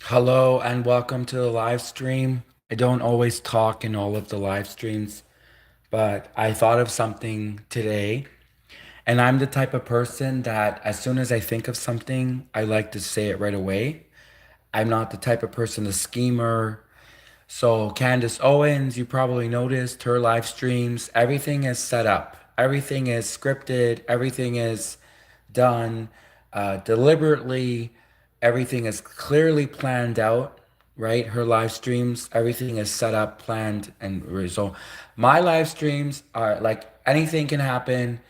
Hello and welcome to the live stream. I don't always talk in all of the live streams, but I thought of something today. And I'm the type of person that as soon as I think of something, I like to say it right away. I'm not the type of person, a schemer. So, Candace Owens, you probably noticed her live streams, everything is set up, everything is scripted, everything is done deliberately, everything is clearly planned out, right? Her live streams, everything is set up, planned, and so my live streams are like anything can happen,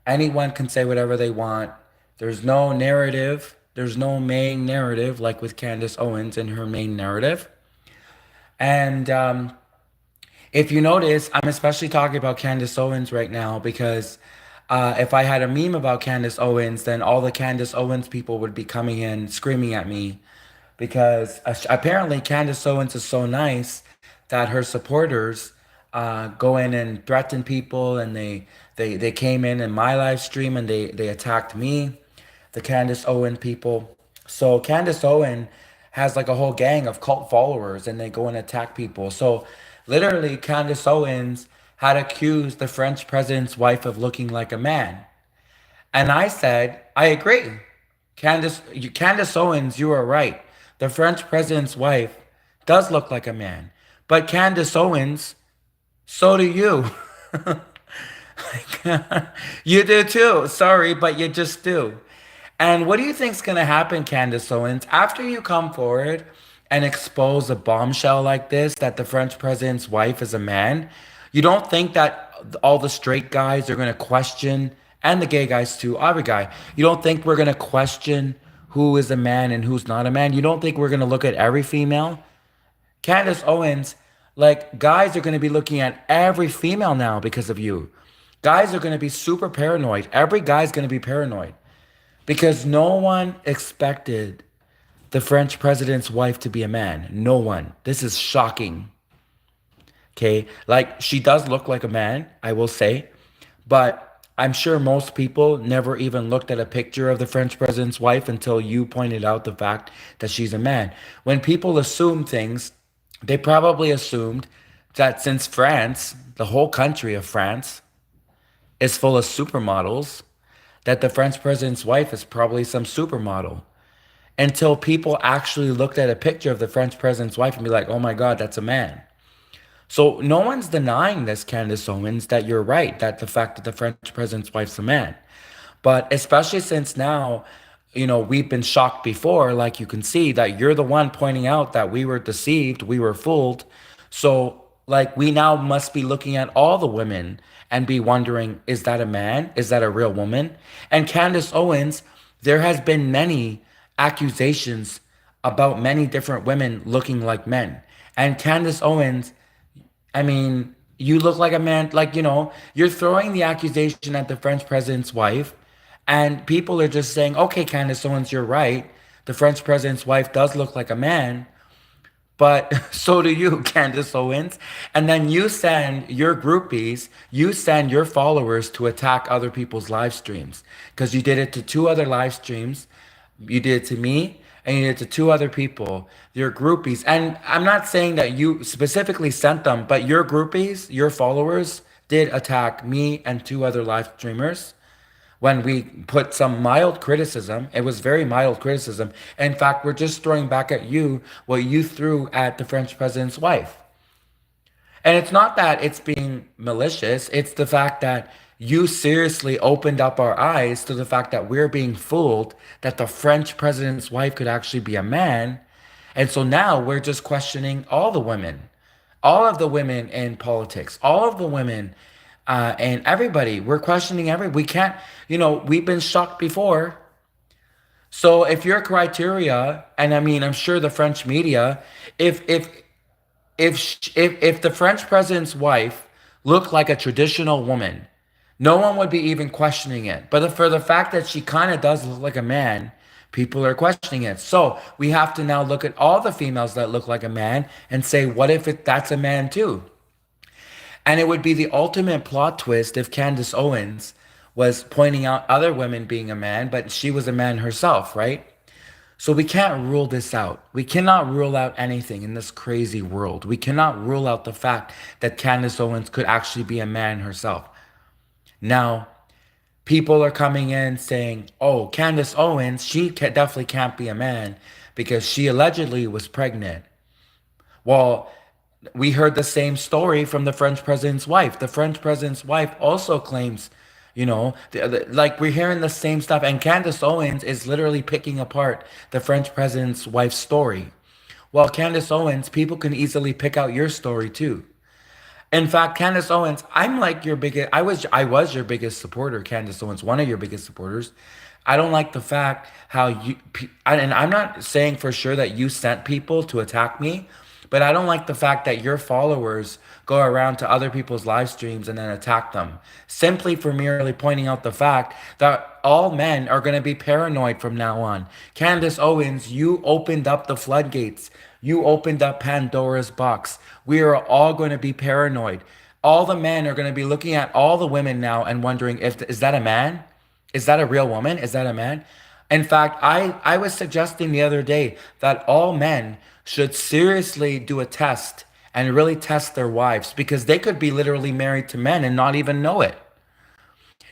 anyone can say whatever they want. There's no narrative, there's no main narrative like with Candace Owens and her main narrative. And if you notice, I'm especially talking about Candace Owens right now because if I had a meme about Candace Owens, then all the Candace Owens people would be coming in screaming at me because apparently Candace Owens is so nice that her supporters go in and threaten people, and they came in my live stream and they attacked me, the Candace Owen people. So Candace Owen has like a whole gang of cult followers, and they go and attack people. So literally, Candace Owens had accused the French president's wife of looking like a man. And I said, I agree. Candace Owens, you are right. The French president's wife does look like a man. But Candace Owens, so do you. You do too. Sorry, but you just do. And what do you think's gonna happen, Candace Owens, after you come forward and expose a bombshell like this that the French president's wife is a man? You don't think that all the straight guys are gonna question, and the gay guys too, every guy. You don't think we're gonna question who is a man and who's not a man? You don't think we're gonna look at every female? Candace Owens, like guys are going to be looking at every female now because of you. Guys are going to be super paranoid. Every guy's going to be paranoid because no one expected the French president's wife to be a man. No one. This is shocking. Okay. Like she does look like a man, I will say, but I'm sure most people never even looked at a picture of the French president's wife until you pointed out the fact that she's a man. When people assume things, they probably assumed that since France, the whole country of France, is full of supermodels, that the French president's wife is probably some supermodel. Until people actually looked at a picture of the French president's wife and be like, oh my God, that's a man. So no one's denying this, Candace Owens, that you're right, that the fact that the French president's wife's a man. But especially since now, we've been shocked before, like you can see that you're the one pointing out that we were deceived, we were fooled. So, like, we now must be looking at all the women and be wondering, is that a man? Is that a real woman? And Candace Owens, there has been many accusations about many different women looking like men. And Candace Owens, I mean, you look like a man, like, you're throwing the accusation at the French president's wife, and people are just saying, okay, Candace Owens, you're right. The French president's wife does look like a man, but so do you, Candace Owens. And then you send your groupies, you send your followers to attack other people's live streams because you did it to two other live streams. You did it to me and you did it to two other people, your groupies. And I'm not saying that you specifically sent them, but your groupies, your followers did attack me and two other live streamers when we put some mild criticism. It was very mild criticism. In fact, we're just throwing back at you what you threw at the French president's wife. And it's not that it's being malicious, it's the fact that you seriously opened up our eyes to the fact that we're being fooled that the French president's wife could actually be a man. And so now we're just questioning all the women, all of the women in politics, all of the women and everybody. We're questioning we can't, we've been shocked before. So if your criteria, and I mean, I'm sure the French media, if the French president's wife looked like a traditional woman, no one would be even questioning it. But for the fact that she kind of does look like a man, people are questioning it. So we have to now look at all the females that look like a man and say, what if that's a man too? And it would be the ultimate plot twist if Candace Owens was pointing out other women being a man, but she was a man herself, right? So we can't rule this out. We cannot rule out anything in this crazy world. We cannot rule out the fact that Candace Owens could actually be a man herself. Now, people are coming in saying, oh, Candace Owens, definitely can't be a man because she allegedly was pregnant. Well, we heard the same story from the French president's wife. The French president's wife also claims, like we're hearing the same stuff. And Candace Owens is literally picking apart the French president's wife's story. Well, Candace Owens, people can easily pick out your story too. In fact, Candace Owens, I'm like your biggest. I was your biggest supporter, Candace Owens, one of your biggest supporters. I don't like the fact how and I'm not saying for sure that you sent people to attack me, but I don't like the fact that your followers go around to other people's live streams and then attack them, simply for merely pointing out the fact that all men are going to be paranoid from now on. Candace Owens, you opened up the floodgates. You opened up Pandora's box. We are all going to be paranoid. All the men are going to be looking at all the women now and wondering, if is that a man? Is that a real woman? Is that a man? In fact, I was suggesting the other day that all men should seriously do a test and really test their wives, because they could be literally married to men and not even know it.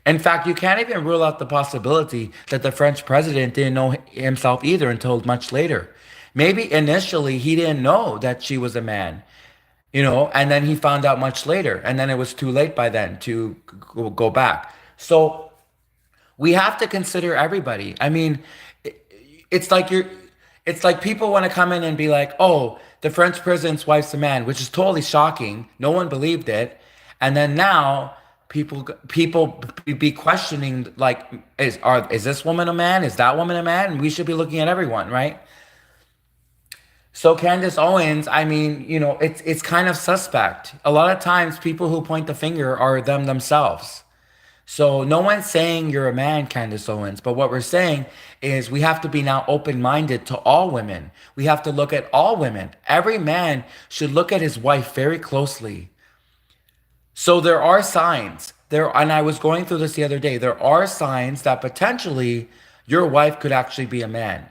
In fact, you can't even rule out the possibility that the French president didn't know himself either until much later. Maybe initially he didn't know that she was a man, and then he found out much later, and then it was too late by then to go back. So we have to consider everybody. I mean, it's like it's like people want to come in and be like, oh, the French president's wife's a man, which is totally shocking. No one believed it. And then now people be questioning, like, is this woman a man? Is that woman a man? And we should be looking at everyone, right? So Candace Owens, I mean, it's kind of suspect. A lot of times people who point the finger are themselves. So no one's saying you're a man, Candace Owens, but what we're saying is we have to be now open-minded to all women. We have to look at all women. Every man should look at his wife very closely. So there are signs there, and I was going through this the other day. There are signs that potentially your wife could actually be a man.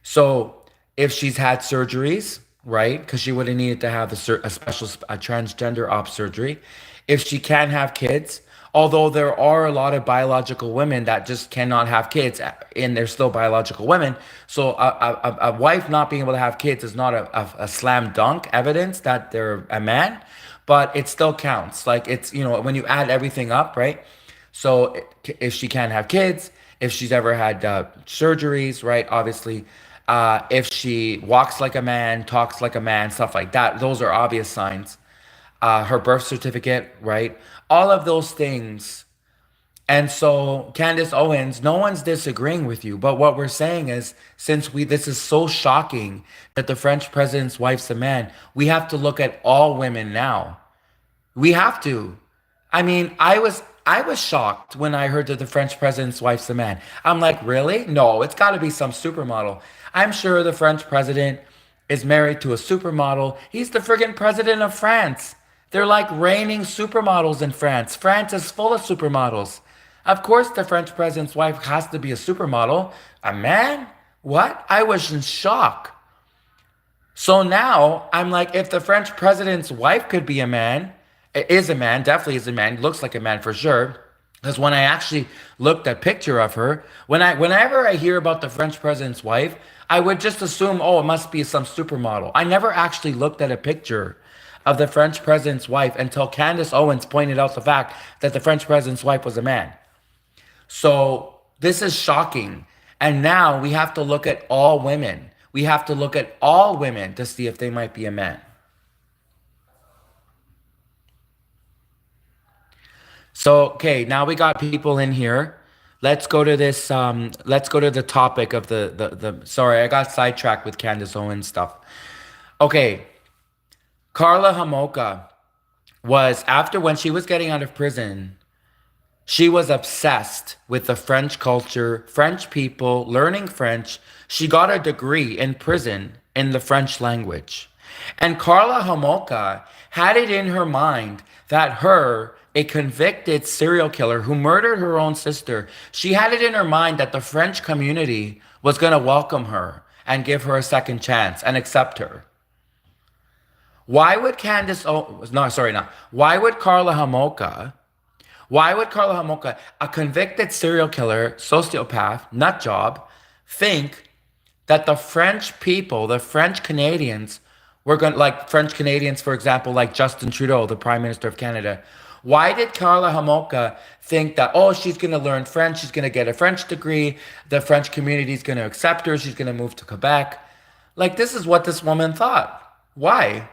So if she's had surgeries, right? Because she would have needed to have a special transgender op surgery. If she can have kids, although there are a lot of biological women that just cannot have kids, and they're still biological women. So a wife not being able to have kids is not a slam dunk evidence that they're a man, but it still counts. Like, it's, when you add everything up, right? So if she can't have kids, if she's ever had surgeries, right? Obviously, if she walks like a man, talks like a man, stuff like that, those are obvious signs. Her birth certificate, right? All of those things. And so, Candace Owens, no one's disagreeing with you, but what we're saying is, since this is so shocking that the French president's wife's a man, we have to look at all women now. We have to. I mean, I was shocked when I heard that the French president's wife's a man. I'm like, really? No, it's got to be some supermodel. I'm sure the French president is married to a supermodel. He's the friggin' president of France. They're like reigning supermodels in France. France is full of supermodels. Of course, the French president's wife has to be a supermodel. A man? What? I was in shock. So now I'm like, if the French president's wife could be a man, is a man, definitely is a man, looks like a man for sure. Because when I actually looked at a picture of her, whenever I hear about the French president's wife, I would just assume, oh, it must be some supermodel. I never actually looked at a picture of the French president's wife until Candace Owens pointed out the fact that the French president's wife was a man. So this is shocking. And now we have to look at all women. We have to look at all women to see if they might be a man. So, okay, now we got people in here. Let's go to this. Let's go to the topic of the. Sorry, I got sidetracked with Candace Owens stuff. Okay, Karla Homolka was, after when she was getting out of prison, she was obsessed with the French culture, French people, learning French. She got a degree in prison in the French language. And Karla Homolka had it in her mind that her, a convicted serial killer who murdered her own sister, she had it in her mind that the French community was going to welcome her. and give her a second chance and accept her. Why would Candace, oh, no, sorry, not. Why would Carla Homolka, a convicted serial killer, sociopath, nut job, think that the French people, the French Canadians, were going to, like French Canadians, for example, like Justin Trudeau, the Prime Minister of Canada? Why did Carla Homolka think that, oh, she's going to learn French, she's going to get a French degree, the French community is going to accept her, she's going to move to Quebec? Like, this is what this woman thought. Why?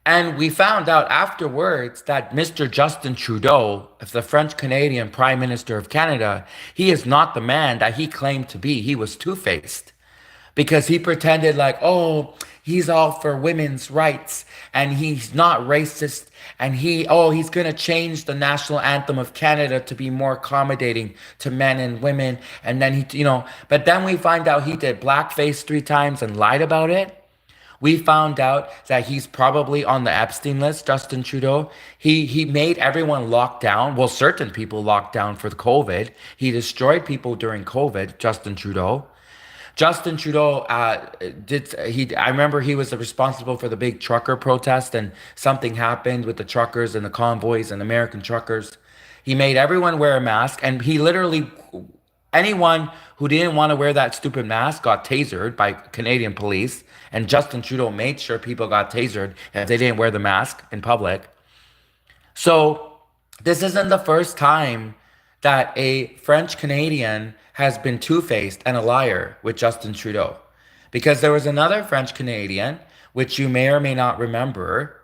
And we found out afterwards that Mr. Justin Trudeau, the French Canadian Prime Minister of Canada, he is not the man that he claimed to be. He was two-faced because he pretended like, oh, he's all for women's rights and he's not racist and he's going to change the national anthem of Canada to be more accommodating to men and women. And then but then we find out he did blackface 3 times and lied about it. We found out that he's probably on the Epstein list, Justin Trudeau. He made everyone lock down. Well, certain people locked down for the COVID. He destroyed people during COVID, Justin Trudeau. Justin Trudeau I remember he was responsible for the big trucker protest and something happened with the truckers and the convoys and American truckers. He made everyone wear a mask and he literally, anyone who didn't want to wear that stupid mask got tasered by Canadian police. And Justin Trudeau made sure people got tasered if they didn't wear the mask in public. So this isn't the first time that a French Canadian has been two-faced and a liar with Justin Trudeau. Because there was another French Canadian, which you may or may not remember,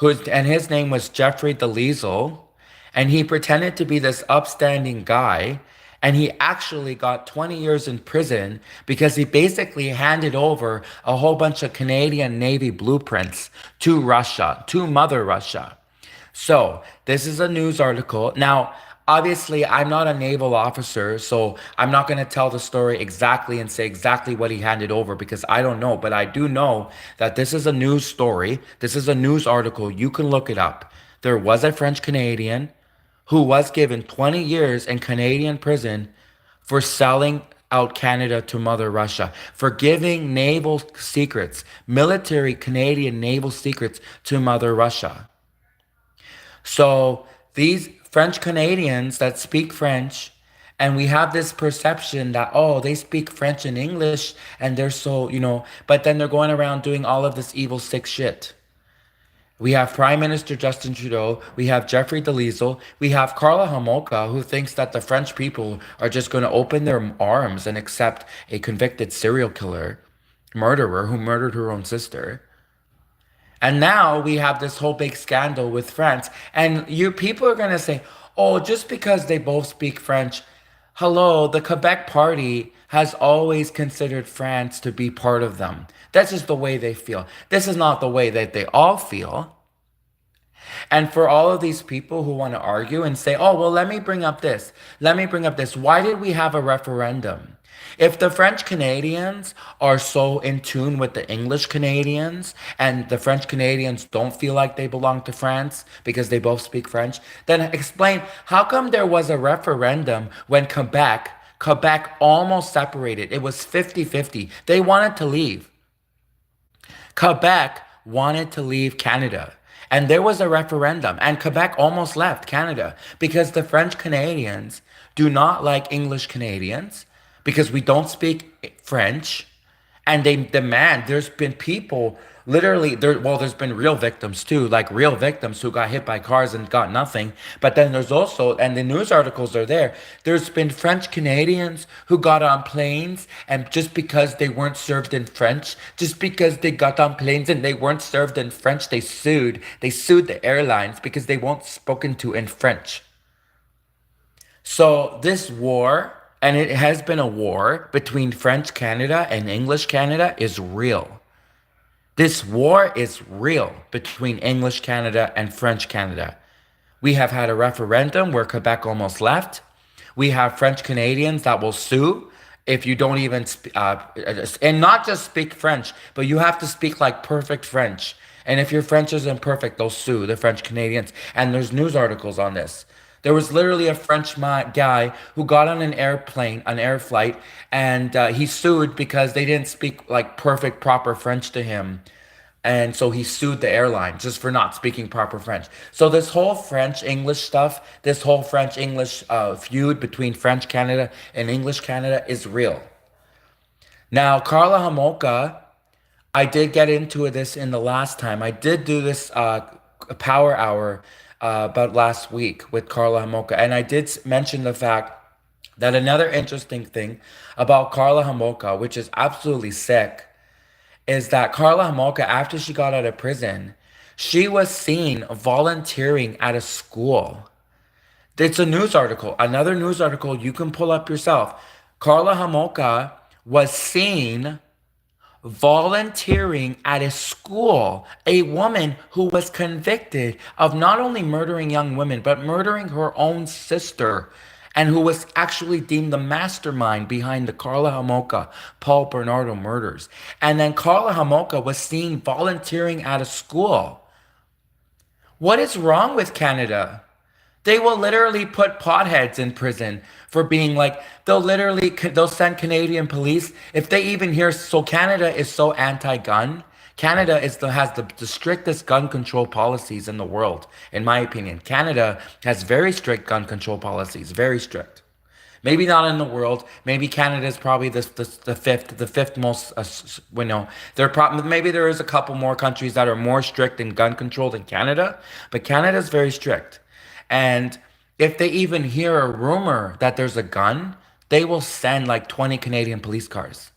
and his name was Jeffrey Delisle, and he pretended to be this upstanding guy, and he actually got 20 years in prison because he basically handed over a whole bunch of Canadian Navy blueprints to Russia, to Mother Russia. So this is a news article. Now, obviously, I'm not a naval officer, so I'm not going to tell the story exactly and say exactly what he handed over because I don't know. But I do know that this is a news story. This is a news article. You can look it up. There was a French Canadian who was given 20 years in Canadian prison for selling out Canada to Mother Russia, for giving naval secrets, military Canadian naval secrets to Mother Russia. So these French Canadians that speak French, and we have this perception that, oh, they speak French and English, and they're so, but then they're going around doing all of this evil, sick shit. We have Prime Minister Justin Trudeau, we have Jeffrey Delisle, we have Carla Homolka, who thinks that the French people are just going to open their arms and accept a convicted serial killer, murderer who murdered her own sister. And now we have this whole big scandal with France. And you people are going to say, oh, just because they both speak French. Hello, the Quebec Party has always considered France to be part of them. That's just the way they feel. This is not the way that they all feel. And for all of these people who want to argue and say, oh, well, let me bring up this. Why did we have a referendum? If the French Canadians are so in tune with the English Canadians and the French Canadians don't feel like they belong to France because they both speak French, then explain how come there was a referendum when Quebec almost separated. It was 50-50. They wanted to leave. Quebec wanted to leave Canada. And there was a referendum, and Quebec almost left Canada because the French Canadians do not like English Canadians because we don't speak French, and they demand. There's been people literally there's been real victims too, like real victims who got hit by cars and got nothing. But then there's also, and the news articles are there's been French Canadians who got on planes, and just because they weren't served in French, just because they got on planes and they weren't served in French, they sued the airlines because they weren't spoken to in French. So this war, and it has been a war between French Canada and English Canada, is real. This war is real between English Canada and French Canada. We have had a referendum where Quebec almost left. We have French Canadians that will sue if you don't even and not just speak French, but you have to speak like perfect French. And if your French isn't perfect, they'll sue the French Canadians. And there's news articles on this. There was literally a French guy who got on an airplane, an air flight, and he sued because they didn't speak like perfect, proper French to him. And so he sued the airline just for not speaking proper French. So this whole French English stuff, this whole French English feud between French Canada and English Canada is real. Now, Carla Homolka, I did get into this in the last time. I did do this power hour about last week with Carla Homolka, and I did mention the fact that another interesting thing about Carla Homolka, which is absolutely sick, is that Carla Homolka, after she got out of prison, she was seen volunteering at a school. It's a news article, another news article you can pull up yourself. Carla Homolka was seen volunteering at a school, a woman who was convicted of not only murdering young women, but murdering her own sister, and who was actually deemed the mastermind behind the Carla Homolka, Paul Bernardo murders. And then Carla Homolka was seen volunteering at a school. What is wrong with Canada? They will literally put potheads in prison for being like, they'll send Canadian police if they even hear. So Canada is so anti-gun. Canada has the strictest gun control policies in the world, in my opinion. Canada has very strict gun control policies, very strict. Maybe not in the world. Maybe Canada is probably the fifth most. Maybe there is a couple more countries that are more strict in gun control than Canada, but Canada is very strict. And if they even hear a rumor that there's a gun, they will send like 20 Canadian police cars.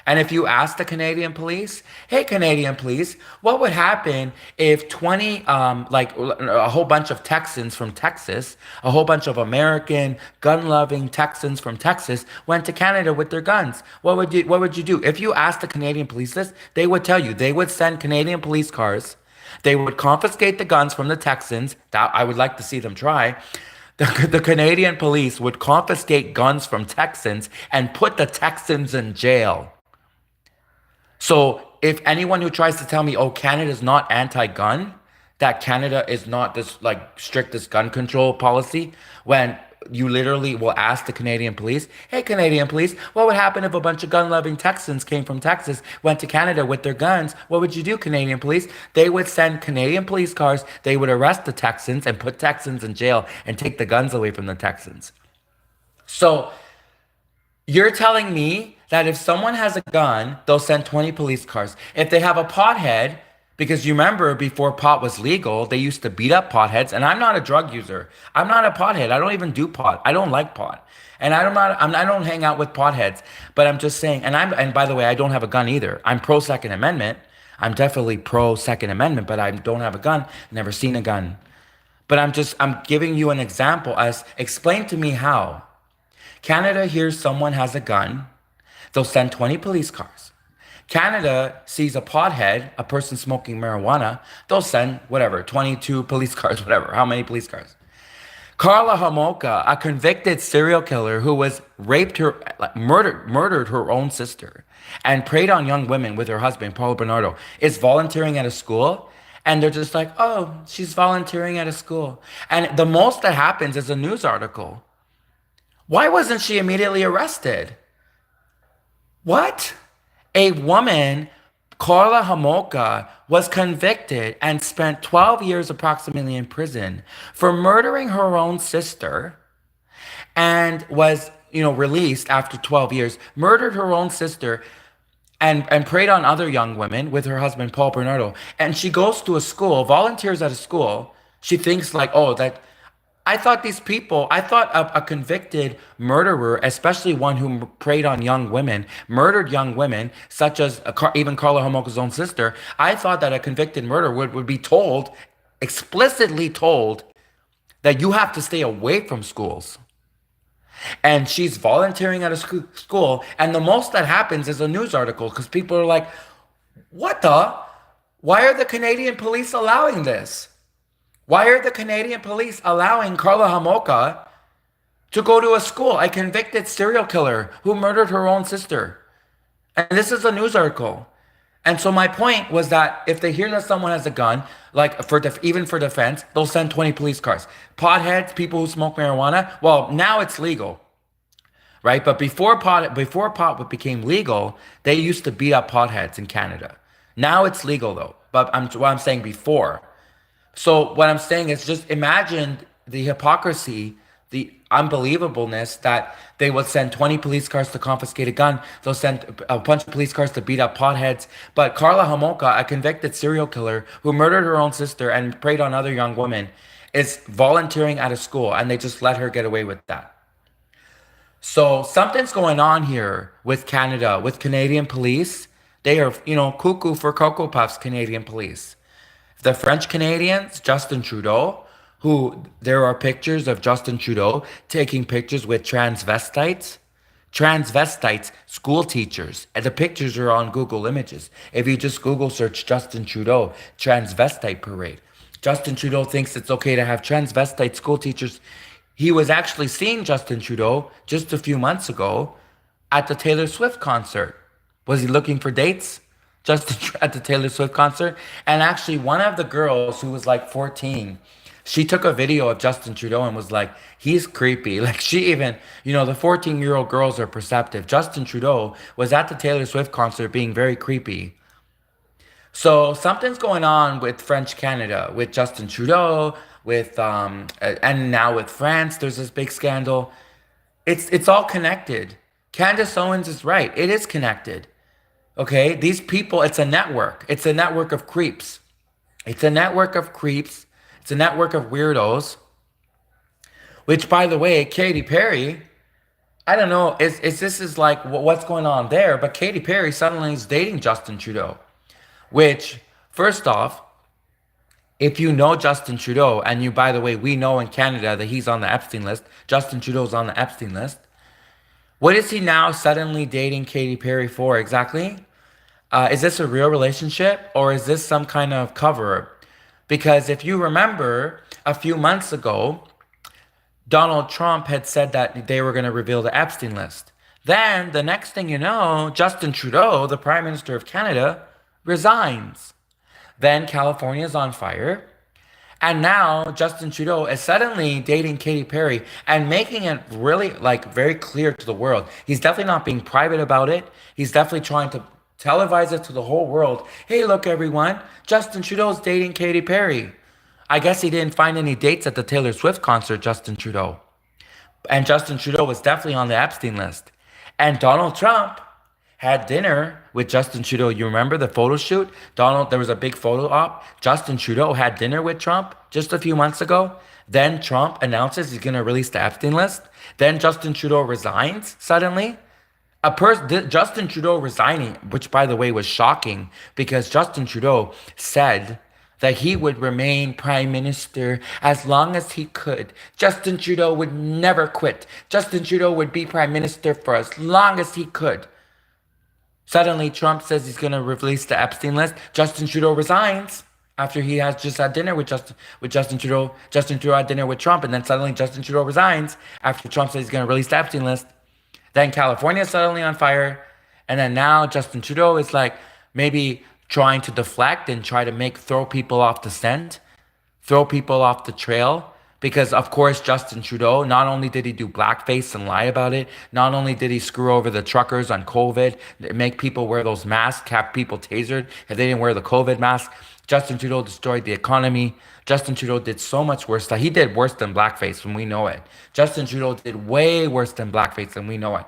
And if you ask the Canadian police, hey, Canadian police, what would happen if 20, like a whole bunch of Texans from Texas, a whole bunch of American gun-loving Texans from Texas went to Canada with their guns? What would you do? If you ask the Canadian police this, they would tell you, they would send Canadian police cars. They would confiscate the guns from the Texans. That I would like to see them try. The Canadian police would confiscate guns from Texans and put the Texans in jail. So if anyone who tries to tell me, oh, Canada's not anti-gun, that Canada is not this like strictest gun control policy, when you literally will ask the Canadian police, hey, Canadian police, what would happen if a bunch of gun-loving Texans came from Texas, went to Canada with their guns? What would you do, Canadian police? They would send Canadian police cars, they would arrest the Texans and put Texans in jail and take the guns away from the Texans. So you're telling me that if someone has a gun, they'll send 20 police cars. If they have a pothead, because you remember before pot was legal, they used to beat up potheads. And I'm not a drug user. I'm not a pothead. I don't even do pot. I don't like pot. And I don't hang out with potheads. But I'm just saying, and by the way, I don't have a gun either. I'm pro Second Amendment. I'm definitely pro Second Amendment, but I don't have a gun. Never seen a gun. But I'm giving you an example as explain to me how. Canada hears someone has a gun. They'll send 20 police cars. Canada sees a pothead, a person smoking marijuana. They'll send whatever, 22 police cars, whatever. How many police cars? Carla Homolka, a convicted serial killer who was murdered her own sister and preyed on young women with her husband, Paulo Bernardo, is volunteering at a school. And they're just like, oh, she's volunteering at a school. And the most that happens is a news article. Why wasn't she immediately arrested? What? A woman, Carla Homolka, was convicted and spent 12 years approximately in prison for murdering her own sister, and was, released after 12 years, murdered her own sister, and preyed on other young women with her husband, Paul Bernardo. And she goes to a school, volunteers at a school. She thinks like, oh, I thought a convicted murderer, especially one who preyed on young women, murdered young women, such as even Carla Homolka's own sister. I thought that a convicted murderer would be explicitly told, that you have to stay away from schools. And she's volunteering at a school. And the most that happens is a news article, because people are like, why are the Canadian police allowing this? Why are the Canadian police allowing Carla Homolka to go to a school, a convicted serial killer who murdered her own sister? And this is a news article. And so my point was that if they hear that someone has a gun, like even for defense, they'll send 20 police cars. Potheads, people who smoke marijuana, well, now it's legal, right? But before pot became legal, they used to beat up potheads in Canada. Now it's legal though. But what I'm saying before. So what I'm saying is just imagine the hypocrisy, the unbelievableness that they would send 20 police cars to confiscate a gun. They'll send a bunch of police cars to beat up potheads. But Carla Homolka, a convicted serial killer who murdered her own sister and preyed on other young women, is volunteering at a school, and they just let her get away with that. So something's going on here with Canada, with Canadian police. They are, cuckoo for Cocoa Puffs, Canadian police. The French Canadians, Justin Trudeau, who there are pictures of Justin Trudeau taking pictures with transvestites, school teachers. And the pictures are on Google Images. If you just Google search Justin Trudeau, transvestite parade. Justin Trudeau thinks it's okay to have transvestite school teachers. He was actually seeing Justin Trudeau just a few months ago at the Taylor Swift concert. Was he looking for dates? Just at the Taylor Swift concert? And actually, one of the girls who was like 14, she took a video of Justin Trudeau and was like, he's creepy. Like she even, the 14-year-old girls are perceptive. Justin Trudeau was at the Taylor Swift concert being very creepy. So something's going on with French Canada, with Justin Trudeau, with and now with France, there's this big scandal. It's all connected. Candace Owens is right. It is connected. Okay, these people, it's a network. It's a network of creeps. It's a network of creeps. It's a network of weirdos. Which, by the way, Katy Perry, I don't know, is like what's going on there? But Katy Perry suddenly is dating Justin Trudeau. Which, first off, if you know Justin Trudeau, and you, by the way, we know in Canada that he's on the Epstein list. Justin Trudeau's on the Epstein list. What is he now suddenly dating Katy Perry for exactly? Is this a real relationship, or is this some kind of cover? Because if you remember, a few months ago, Donald Trump had said that they were going to reveal the Epstein list. Then, the next thing you know, Justin Trudeau, the Prime Minister of Canada, resigns. Then California is on fire. And now Justin Trudeau is suddenly dating Katy Perry and making it really very clear to the world. He's definitely not being private about it. He's definitely trying to televise it to the whole world. Hey, look, everyone, Justin Trudeau's dating Katy Perry. I guess he didn't find any dates at the Taylor Swift concert, Justin Trudeau. And Justin Trudeau was definitely on the Epstein list. And Donald Trump had dinner with Justin Trudeau. You remember the photo shoot? There was a big photo op. Justin Trudeau had dinner with Trump just a few months ago. Then Trump announces he's going to release the Epstein list. Then Justin Trudeau resigns suddenly. Justin Trudeau resigning, which by the way was shocking, because Justin Trudeau said that he would remain prime minister as long as he could. Justin Trudeau would never quit. Justin Trudeau would be prime minister for as long as he could. Suddenly, Trump says he's going to release the Epstein list. Justin Trudeau resigns after he has just had dinner with Justin Trudeau. Justin Trudeau had dinner with Trump, and then suddenly Justin Trudeau resigns after Trump says he's going to release the Epstein list. Then California is suddenly on fire, and then now Justin Trudeau is maybe trying to deflect and try to throw people off the scent, throw people off the trail. Because, of course, Justin Trudeau, not only did he do blackface and lie about it, not only did he screw over the truckers on COVID, make people wear those masks, have people tasered if they didn't wear the COVID mask. Justin Trudeau destroyed the economy. Justin Trudeau did so much worse stuff. He did worse than blackface, and we know it. Justin Trudeau did way worse than blackface, and we know it.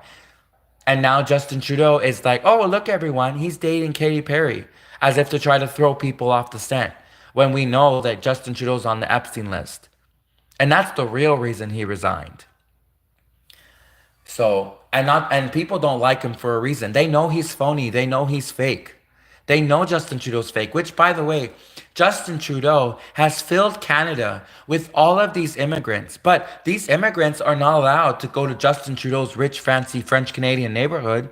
And now Justin Trudeau is like, oh, look, everyone, he's dating Katy Perry, as if to try to throw people off the scent, when we know that Justin Trudeau's on the Epstein list. And that's the real reason he resigned. So, and people don't like him for a reason. They know he's phony. They know he's fake. They know Justin Trudeau's fake, which, by the way, Justin Trudeau has filled Canada with all of these immigrants. But these immigrants are not allowed to go to Justin Trudeau's rich, fancy French Canadian neighborhood.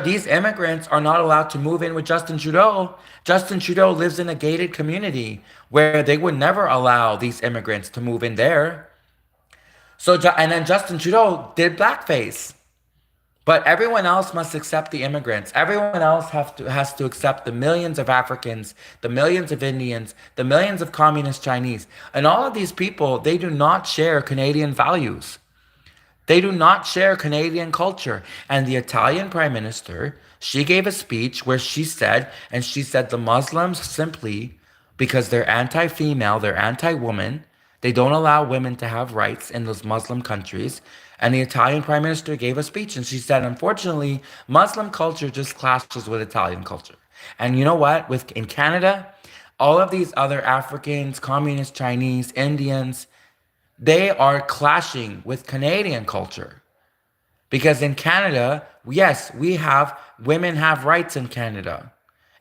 These immigrants are not allowed to move in with Justin Trudeau. Justin Trudeau lives in a gated community where they would never allow these immigrants to move in there. And then Justin Trudeau did blackface. But everyone else must accept the immigrants. Everyone else has to accept the millions of Africans, the millions of Indians, the millions of communist Chinese. And all of these people, they do not share Canadian values. They do not share Canadian culture. And the Italian prime minister, she gave a speech where she said the Muslims simply, because they're anti-female, they're anti-woman, they don't allow women to have rights in those Muslim countries. And the Italian prime minister gave a speech and she said, unfortunately, Muslim culture just clashes with Italian culture. And you know what? In Canada, all of these other Africans, communist Chinese, Indians, they are clashing with Canadian culture. Because in Canada, yes, women have rights in Canada.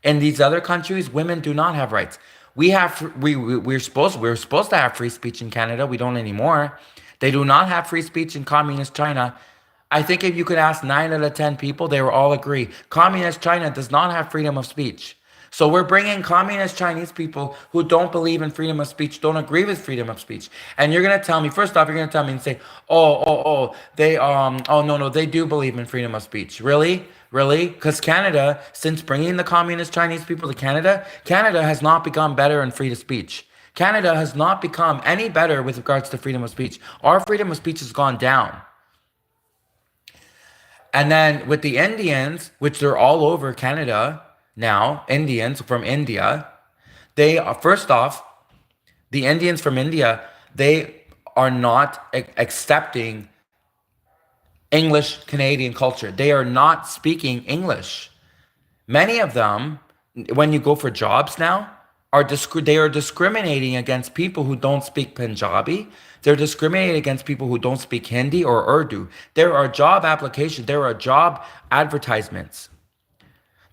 In these other countries, women do not have rights. We're supposed to have free speech in Canada. We don't anymore. They do not have free speech in communist China. I think if you could ask 9 out of 10 people, they will all agree. Communist China does not have freedom of speech. So we're bringing communist Chinese people who don't believe in freedom of speech, don't agree with freedom of speech. And you're going to tell me, first off, you're going to tell me and say, no, they do believe in freedom of speech. Really? Really? Because Canada, since bringing the communist Chinese people to Canada, Canada has not become better in freedom of speech. Canada has not become any better with regards to freedom of speech. Our freedom of speech has gone down. And then with the Indians, which they're all over Canada now, Indians from India, they are, first off, the Indians from India, they are not accepting English Canadian culture. They are not speaking English. Many of them, when you go for jobs now, they are discriminating against people who don't speak Punjabi. They're discriminating against people who don't speak Hindi or Urdu. There are job applications. There are job advertisements.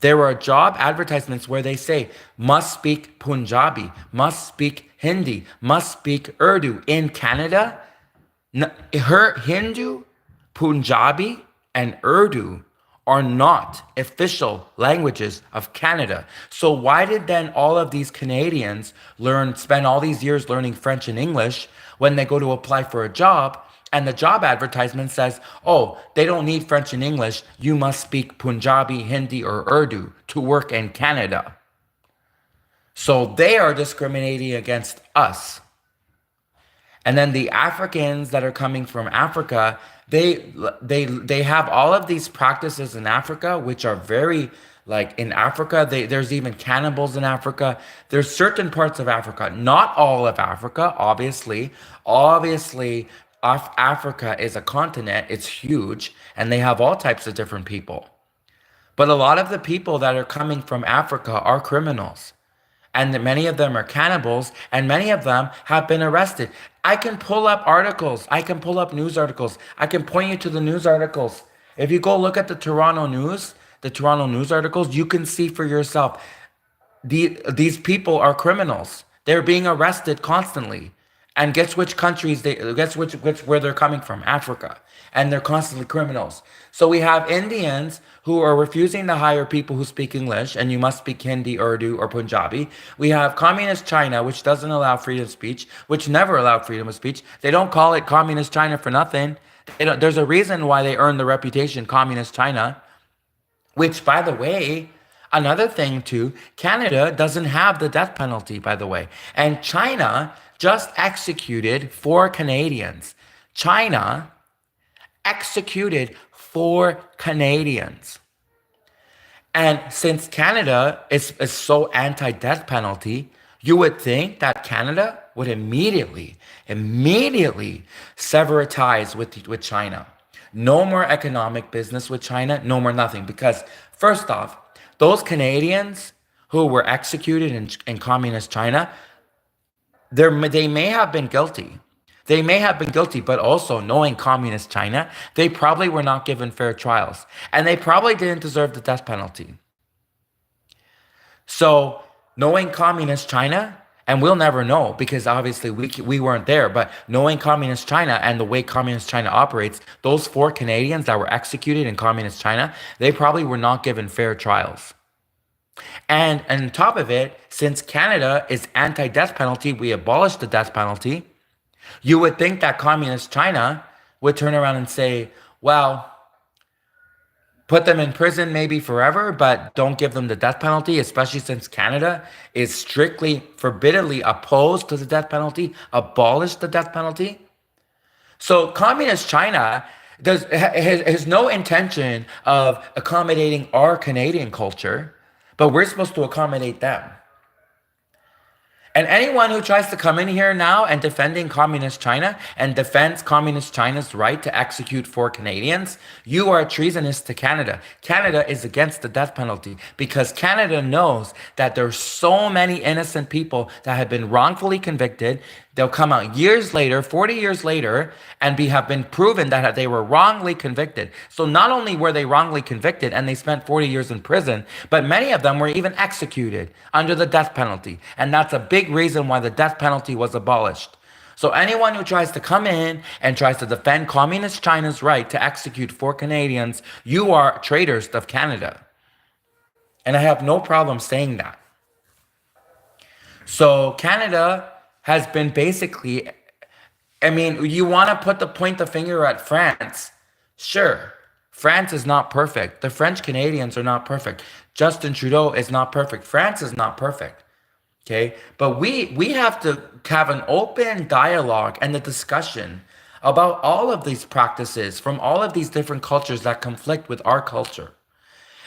There are job advertisements where they say, must speak Punjabi, must speak Hindi, must speak Urdu. In Canada, Hindu, Punjabi, and Urdu are not official languages of Canada. So why did then all of these Canadians spend all these years learning French and English when they go to apply for a job and the job advertisement says, oh, they don't need French and English, you must speak Punjabi, Hindi, or Urdu to work in Canada. So they are discriminating against us. And then the Africans that are coming from Africa, they have all of these practices in Africa, which are very, like in Africa, there's even cannibals in Africa. There's certain parts of Africa, not all of Africa, obviously. Africa is a continent, it's huge, and they have all types of different people. But a lot of the people that are coming from Africa are criminals. And many of them are cannibals, and many of them have been arrested. I can pull up articles. I can pull up news articles. I can point you to the news articles. If you go look at the Toronto news articles, you can see for yourself. These people are criminals. They're being arrested constantly. And guess which countries where they're coming from? Africa. And they're constantly criminals. So we have Indians who are refusing to hire people who speak English, and you must speak Hindi, Urdu, or Punjabi. We have communist China, which doesn't allow freedom of speech, which never allowed freedom of speech. They don't call it communist China for nothing. There's a reason why they earned the reputation communist China, which, by the way, another thing too, Canada doesn't have the death penalty, by the way. And China just executed 4 Canadians. China executed 4 Canadians. And since Canada is so anti-death penalty, you would think that Canada would immediately sever ties with China. No more economic business with China, no more nothing. Because first off, those Canadians who were executed in communist China, they may have been guilty. They may have been guilty, but also knowing communist China, they probably were not given fair trials. And they probably didn't deserve the death penalty. So knowing communist China, and we'll never know because obviously we weren't there, but knowing communist China and the way communist China operates, those 4 Canadians that were executed in communist China, they probably were not given fair trials. And on top of it, since Canada is anti-death penalty, we abolished the death penalty. You would think that communist China would turn around and say, well, put them in prison maybe forever, but don't give them the death penalty, especially since Canada is strictly forbiddingly opposed to the death penalty, abolish the death penalty. So communist China has no intention of accommodating our Canadian culture, but we're supposed to accommodate them. And anyone who tries to come in here now and defending communist China and defends communist China's right to execute four Canadians, you are treasonous to Canada. Canada is against the death penalty because Canada knows that there's so many innocent people that have been wrongfully convicted. They'll come out years later, 40 years later, and have been proven that they were wrongly convicted. So not only were they wrongly convicted and they spent 40 years in prison, but many of them were even executed under the death penalty. And that's a big reason why the death penalty was abolished. So anyone who tries to come in and tries to defend communist China's right to execute four Canadians, you are traitors of Canada. And I have no problem saying that. So Canada has been basically, I mean, you want to point the finger at France. Sure, France is not perfect. The French Canadians are not perfect. Justin Trudeau is not perfect. France is not perfect. Okay, but we have to have an open dialogue and a discussion about all of these practices from all of these different cultures that conflict with our culture.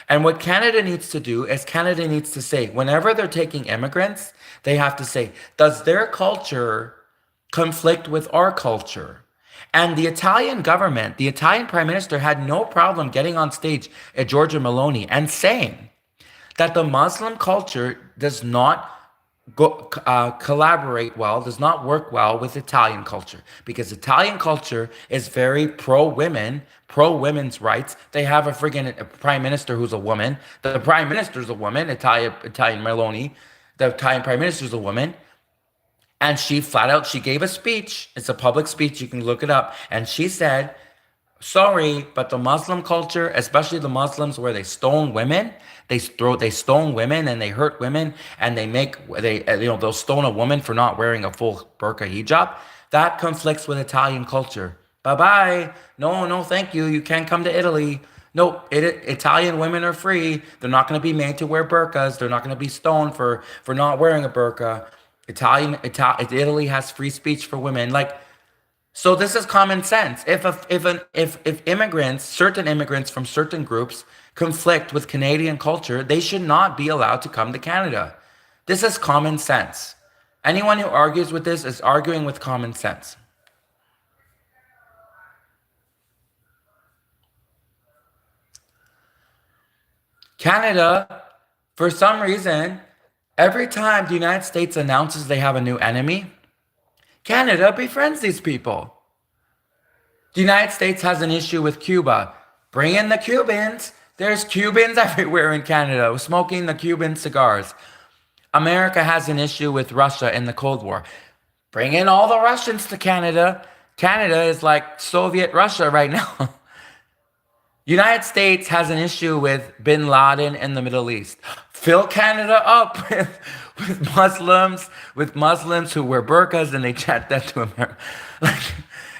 And what Canada needs to do is Canada needs to say, whenever they're taking immigrants, they have to say, does their culture conflict with our culture? And the Italian government, the Italian prime minister had no problem getting on stage at Giorgia Meloni and saying that the Muslim culture does not collaborate well, does not work well with Italian culture because Italian culture is very pro-women, pro-women's rights. They have a friggin' prime minister who's a woman. The prime minister's a woman, Italian Meloni. The Italian prime minister's a woman. And she flat out, she gave a speech. It's a public speech. You can look it up. And she said, sorry, but the Muslim culture, especially the Muslims where they stone women, they stone women and they hurt women and they'll stone a woman for not wearing a full burqa hijab. That conflicts with Italian culture. Bye-bye. No, thank you. You can't come to Italy. No, Italian women are free. They're not going to be made to wear burqas. They're not going to be stoned for not wearing a burqa. Italy has free speech for women. So this is common sense. If immigrants, certain immigrants from certain groups conflict with Canadian culture, they should not be allowed to come to Canada. This is common sense. Anyone who argues with this is arguing with common sense. Canada, for some reason, every time the United States announces they have a new enemy, Canada befriends these people. The United States has an issue with Cuba. Bring in the Cubans. There's Cubans everywhere in Canada smoking the Cuban cigars. America has an issue with Russia in the Cold War. Bring in all the Russians to Canada. Canada is like Soviet Russia right now. United States has an issue with bin Laden in the Middle East. Fill Canada up with Muslims who wear burqas and they chant that to America.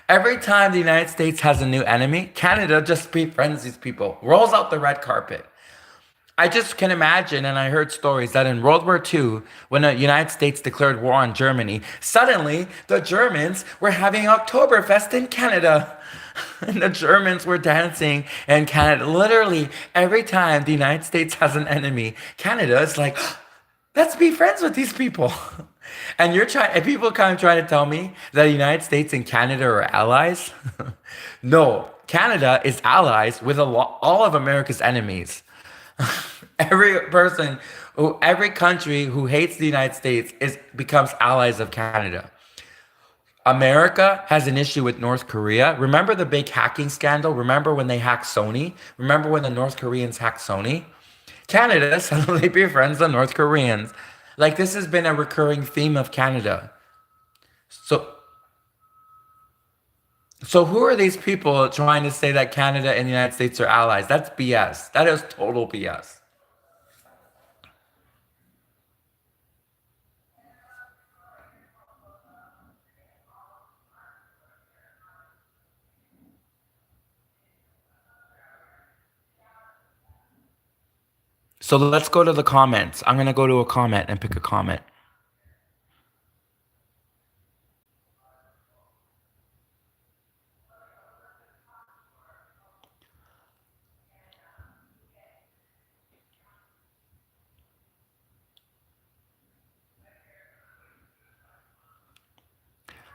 Every time the United States has a new enemy, Canada just befriends these people, rolls out the red carpet. I just can imagine, and I heard stories that in World War II, when the United States declared war on Germany, suddenly the Germans were having Oktoberfest in Canada. And the Germans were dancing in Canada. Literally, every time the United States has an enemy, Canada is like, let's be friends with these people. And people kind of try to tell me that the United States and Canada are allies. No, Canada is allies with all of America's enemies. Every country who hates the United States becomes allies of Canada. America has an issue with North Korea. Remember the big hacking scandal? Remember when they hacked Sony? Remember when the North Koreans hacked Sony? Canada suddenly befriends the North Koreans. This has been a recurring theme of Canada. So who are these people trying to say that Canada and the United States are allies? That's BS. That is total BS. So let's go to the comments. I'm going to go to a comment and pick a comment.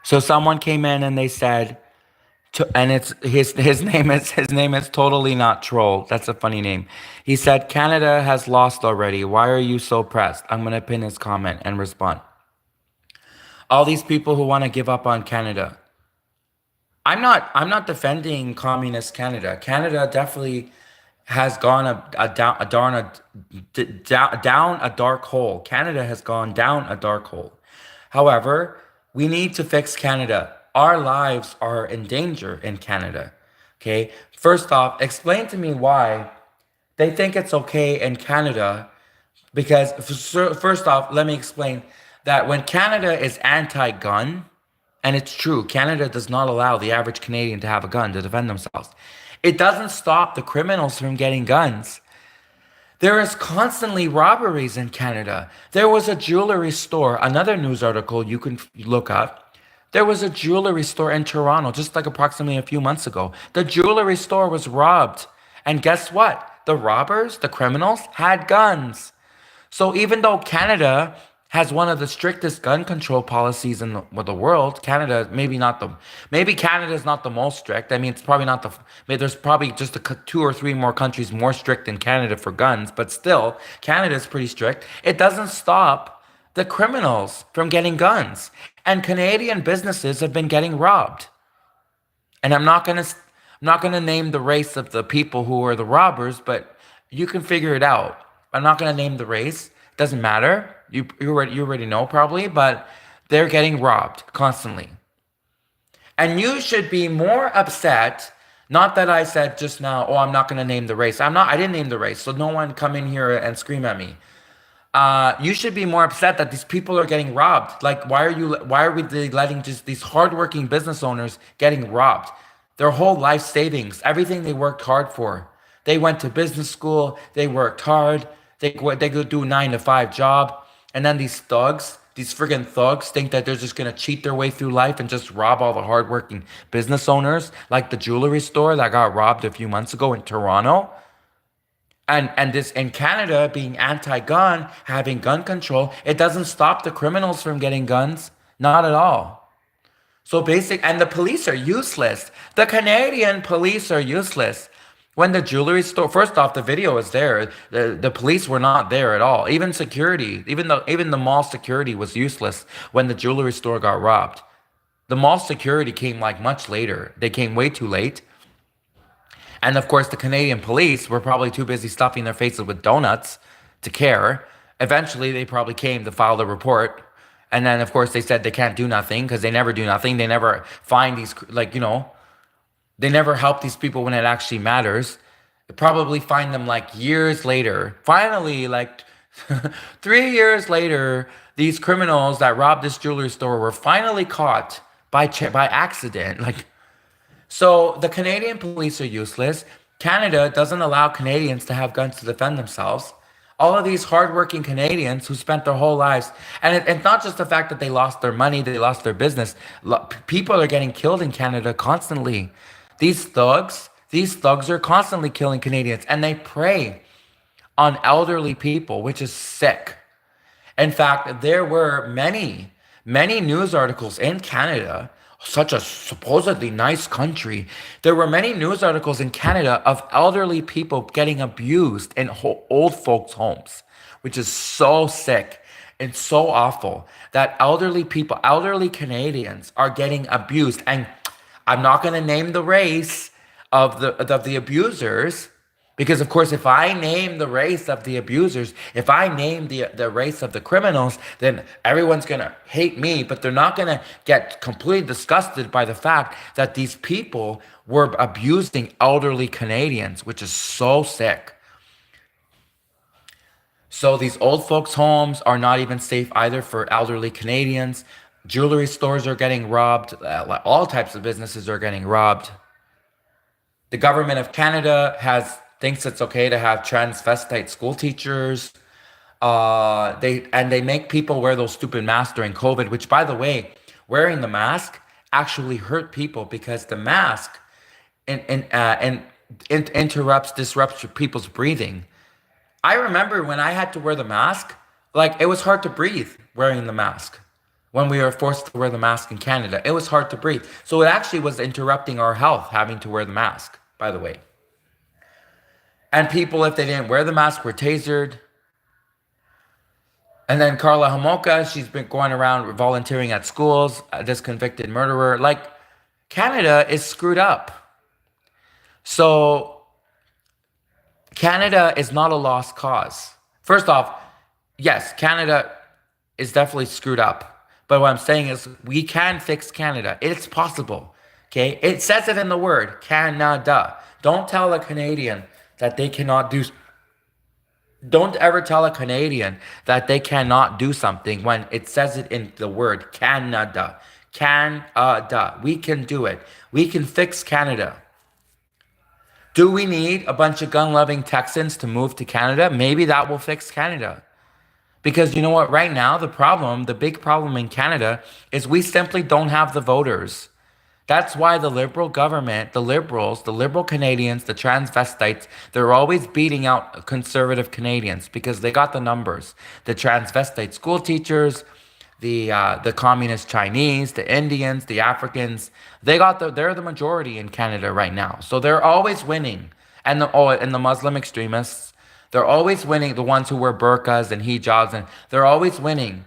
So someone came in and they said, and it's his name is totally not troll. That's a funny name. He said Canada has lost already. Why are you so pressed? I'm gonna pin his comment and respond. All these people who want to give up on Canada. I'm not defending communist Canada. Canada definitely has gone down a dark hole. Canada has gone down a dark hole. However, we need to fix Canada. Our lives are in danger in Canada. Okay. First off, explain to me why they think it's okay in Canada because first off, let me explain that when Canada is anti-gun, and it's true, Canada does not allow the average Canadian to have a gun to defend themselves. It doesn't stop the criminals from getting guns. There is constantly robberies in Canada. There was a jewelry store, another news article you can look up. There was a jewelry store in Toronto just like approximately a few months ago. The jewelry store was robbed. And guess what? The robbers, the criminals, had guns. So even though Canada has one of the strictest gun control policies in the world, maybe Canada is not the most strict. I mean, it's probably not there's probably just two or three more countries more strict than Canada for guns, but still, Canada is pretty strict. It doesn't stop the criminals from getting guns. And Canadian businesses have been getting robbed. And I'm not gonna name the race of the people who are the robbers, but you can figure it out. I'm not gonna name the race. Doesn't matter. You already know probably, but they're getting robbed constantly. And you should be more upset. Not that I said just now, oh, I'm not gonna name the race. I didn't name the race, so no one come in here and scream at me. You should be more upset that these people are getting robbed. Like, why are we letting just these hardworking business owners getting robbed? Their whole life savings, everything they worked hard for. They went to business school, they worked hard, they could do 9 to 5 job, and then these friggin' thugs think that they're just gonna cheat their way through life and just rob all the hardworking business owners, like the jewelry store that got robbed a few months ago in Toronto. And this in Canada being anti-gun, having gun control, it doesn't stop the criminals from getting guns. Not at all. And the police are useless. The Canadian police are useless. When the jewelry store, first off, the video is there. The police were not there at all. Even security, even the mall security was useless when the jewelry store got robbed. The mall security came like much later. They came way too late. And of course, the Canadian police were probably too busy stuffing their faces with donuts to care. Eventually, they probably came to file the report. And then, of course, they said they can't do nothing because they never do nothing. They never find these, they never help these people when it actually matters. They probably find them like years later. Finally, like 3 years later, these criminals that robbed this jewelry store were finally caught by accident. So the Canadian police are useless. Canada doesn't allow Canadians to have guns to defend themselves. All of these hardworking Canadians who spent their whole lives, and it's not just the fact that they lost their money, they lost their business. People are getting killed in Canada constantly. These thugs are constantly killing Canadians, and they prey on elderly people, which is sick. In fact, there were many, many news articles in Canada, such a supposedly nice country. There were many news articles in Canada of elderly people getting abused in old folks' homes, which is so sick and so awful that elderly people, elderly Canadians are getting abused. And I'm not going to name the race of the abusers. Because, of course, if I name the race of the abusers, if I name the race of the criminals, then everyone's going to hate me, but they're not going to get completely disgusted by the fact that these people were abusing elderly Canadians, which is so sick. So these old folks' homes are not even safe either for elderly Canadians. Jewelry stores are getting robbed. All types of businesses are getting robbed. The government of Canada has thinks it's okay to have transvestite school teachers. They make people wear those stupid masks during COVID, which by the way, wearing the mask actually hurt people because the mask interrupts, disrupts people's breathing. I remember when I had to wear the mask, like it was hard to breathe wearing the mask. When we were forced to wear the mask in Canada, it was hard to breathe. So it actually was interrupting our health having to wear the mask, by the way. And people, if they didn't wear the mask, were tasered. And then Carla Homolka, she's been going around volunteering at schools, this convicted murderer. Like, Canada is screwed up. So, Canada is not a lost cause. First off, yes, Canada is definitely screwed up. But what I'm saying is we can fix Canada. It's possible. Okay? It says it in the word, Canada. Don't tell a Canadian that they cannot do. Don't ever tell a Canadian that they cannot do something when it says it in the word Canada. Canada. We can do it. We can fix Canada. Do we need a bunch of gun-loving Texans to move to Canada? Maybe that will fix Canada. Because you know what? Right now, the big problem in Canada is we simply don't have the voters. That's why the Liberal government, the Liberals, the Liberal Canadians, the transvestites, they're always beating out conservative Canadians because they got the numbers. The transvestite school teachers, the communist Chinese, the Indians, the Africans, they're the majority in Canada right now. So they're always winning. And the Muslim extremists, they're always winning. The ones who wear burqas and hijabs, and they're always winning.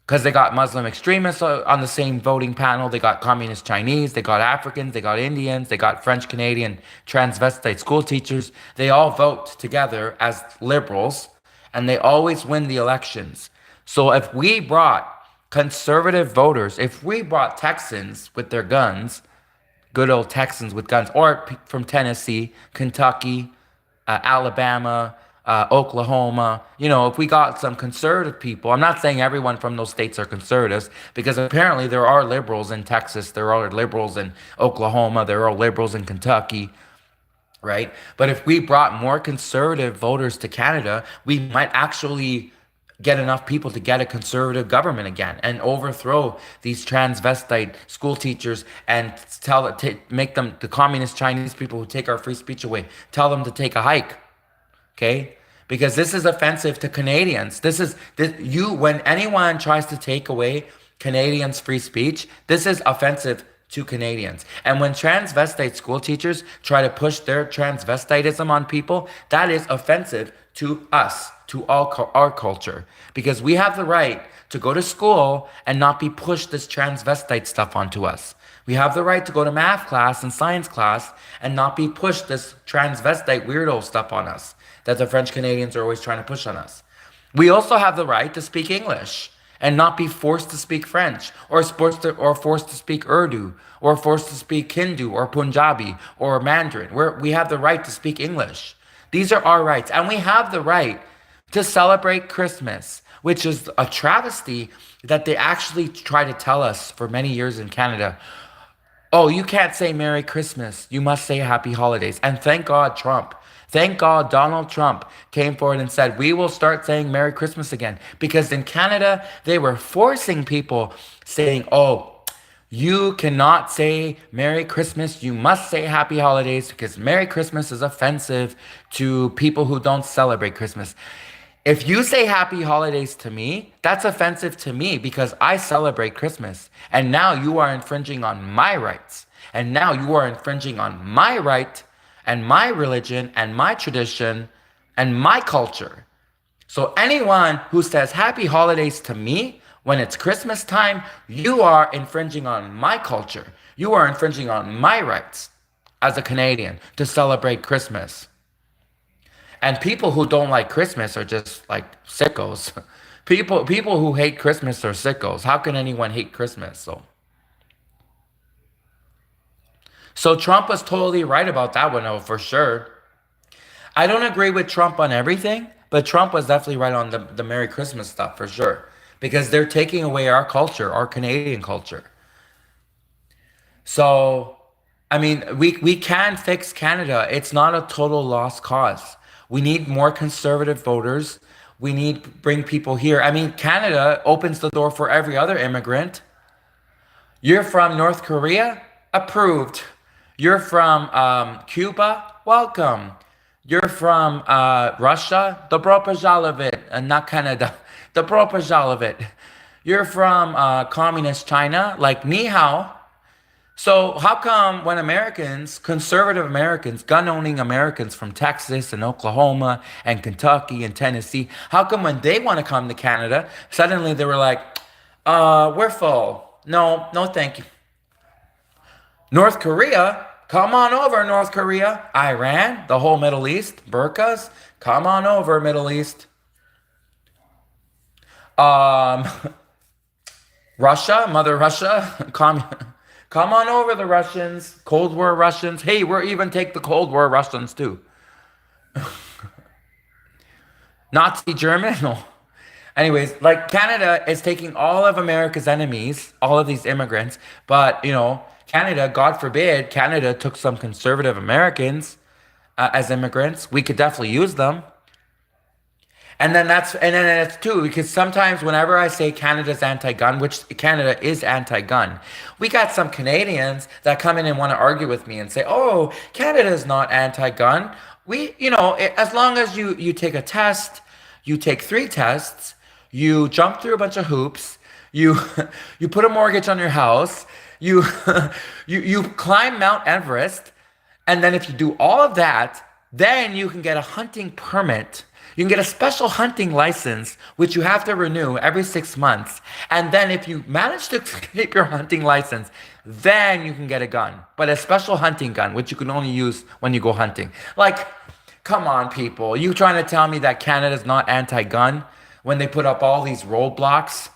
Because they got Muslim extremists on the same voting panel. They got communist Chinese. They got Africans. They got Indians. They got French Canadian transvestite school teachers. They all vote together as liberals. And they always win the elections. So if we brought conservative voters, if we brought Texans with their guns, good old Texans with guns, or from Tennessee, Kentucky, Alabama, Oklahoma, if we got some conservative people, I'm not saying everyone from those states are conservatives, because apparently there are liberals in Texas, there are liberals in Oklahoma, there are liberals in Kentucky, right? But if we brought more conservative voters to Canada, we might actually get enough people to get a conservative government again and overthrow these transvestite school teachers and make them, the communist Chinese people who take our free speech away, tell them to take a hike. Okay? Because this is offensive to Canadians. When anyone tries to take away Canadians' free speech, this is offensive to Canadians. And when transvestite school teachers try to push their transvestitism on people, that is offensive to us, to our culture. Because we have the right to go to school and not be pushed this transvestite stuff onto us. We have the right to go to math class and science class and not be pushed this transvestite weirdo stuff on us that the French Canadians are always trying to push on us. We also have the right to speak English and not be forced to speak French or forced to speak Urdu or forced to speak Hindu or Punjabi or Mandarin. We have the right to speak English. These are our rights. And we have the right to celebrate Christmas, which is a travesty that they actually try to tell us for many years in Canada. Oh, you can't say Merry Christmas. You must say Happy Holidays. And thank God Donald Trump came forward and said, we will start saying Merry Christmas again. Because in Canada, they were forcing people saying, oh, you cannot say Merry Christmas. You must say Happy Holidays because Merry Christmas is offensive to people who don't celebrate Christmas. If you say Happy Holidays to me, that's offensive to me because I celebrate Christmas. And now you are infringing on my rights. And now you are infringing on my right and my religion and my tradition and my culture. So anyone who says Happy Holidays to me when it's Christmas time, you are infringing on my culture. You are infringing on my rights as a Canadian to celebrate Christmas. And people who don't like Christmas are just like sickos. People who hate Christmas are sickos. How can anyone hate Christmas? So Trump was totally right about that one, for sure. I don't agree with Trump on everything, but Trump was definitely right on the Merry Christmas stuff, for sure. Because they're taking away our culture, our Canadian culture. So, I mean, we can fix Canada. It's not a total lost cause. We need more conservative voters. We need to bring people here. I mean, Canada opens the door for every other immigrant. You're from North Korea? Approved. You're from Cuba? Welcome. You're from Russia? Добро пожаловать, not Canada. Добро пожаловать. You're from communist China? Like, ni hao. So how come when Americans, conservative Americans, gun-owning Americans from Texas and Oklahoma and Kentucky and Tennessee, how come when they want to come to Canada, suddenly they were like, we're full. No, no, thank you. North Korea, come on over, North Korea. Iran, the whole Middle East, burqas, come on over, Middle East. Um, Russia, Mother Russia, come on over, the Russians, Cold War Russians. Hey, we'll even take the Cold War Russians too. Nazi German? No. Anyways, like Canada is taking all of America's enemies, all of these immigrants, but Canada, God forbid, Canada took some conservative Americans as immigrants. We could definitely use them. And then that's too, because sometimes whenever I say Canada's anti-gun, which Canada is anti-gun, we got some Canadians that come in and want to argue with me and say, "Oh, Canada's not anti-gun." As long as you take a test, you take 3 tests, you jump through a bunch of hoops, you you put a mortgage on your house, you you climb Mount Everest, and then if you do all of that, then you can get a hunting permit. You can get a special hunting license, which you have to renew every 6 months. And then if you manage to keep your hunting license, then you can get a gun. But a special hunting gun, which you can only use when you go hunting. Like, come on, people. You trying to tell me that Canada's not anti-gun when they put up all these roadblocks?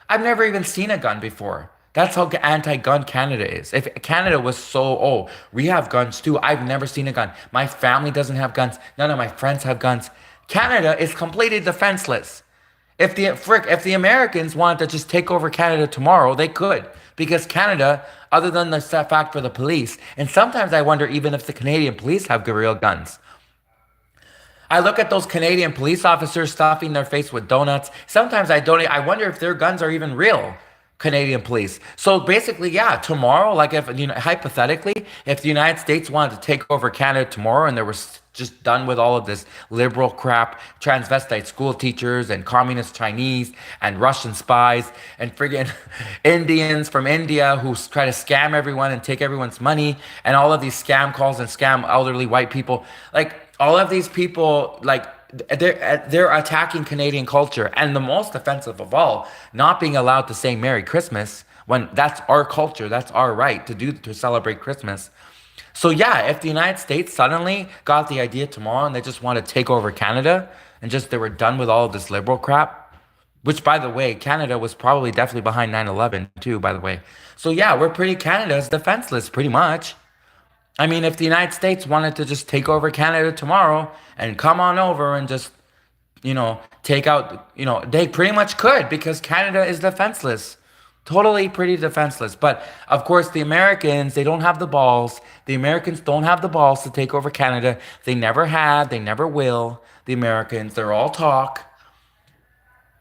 I've never even seen a gun before. That's how anti-gun Canada is. If Canada was so, oh, we have guns too. I've never seen a gun. My family doesn't have guns. None of my friends have guns. Canada is completely defenseless. If the Americans wanted to just take over Canada tomorrow, they could. Because Canada, other than the fact for the police, and sometimes I wonder even if the Canadian police have real guns. I look at those Canadian police officers stuffing their face with donuts. Sometimes I wonder if their guns are even real. Canadian police. So basically, yeah, tomorrow, like if, hypothetically, if the United States wanted to take over Canada tomorrow and they were just done with all of this liberal crap, transvestite school teachers and communist Chinese and Russian spies and friggin' Indians from India who try to scam everyone and take everyone's money and all of these scam calls and scam elderly white people, like all of these people, like they're attacking Canadian culture, and the most offensive of all, not being allowed to say Merry Christmas when that's our culture, that's our right to celebrate Christmas. So yeah, if the United States suddenly got the idea tomorrow and they just want to take over Canada and just they were done with all of this liberal crap, which by the way, Canada was probably definitely behind 9/11 too, by the way. So yeah, Canada's defenseless pretty much. I mean, if the United States wanted to just take over Canada tomorrow and come on over and just, take out, they pretty much could because Canada is defenseless. Totally pretty defenseless. But of course, the Americans, they don't have the balls. The Americans don't have the balls to take over Canada. They never have. They never will. The Americans, they're all talk.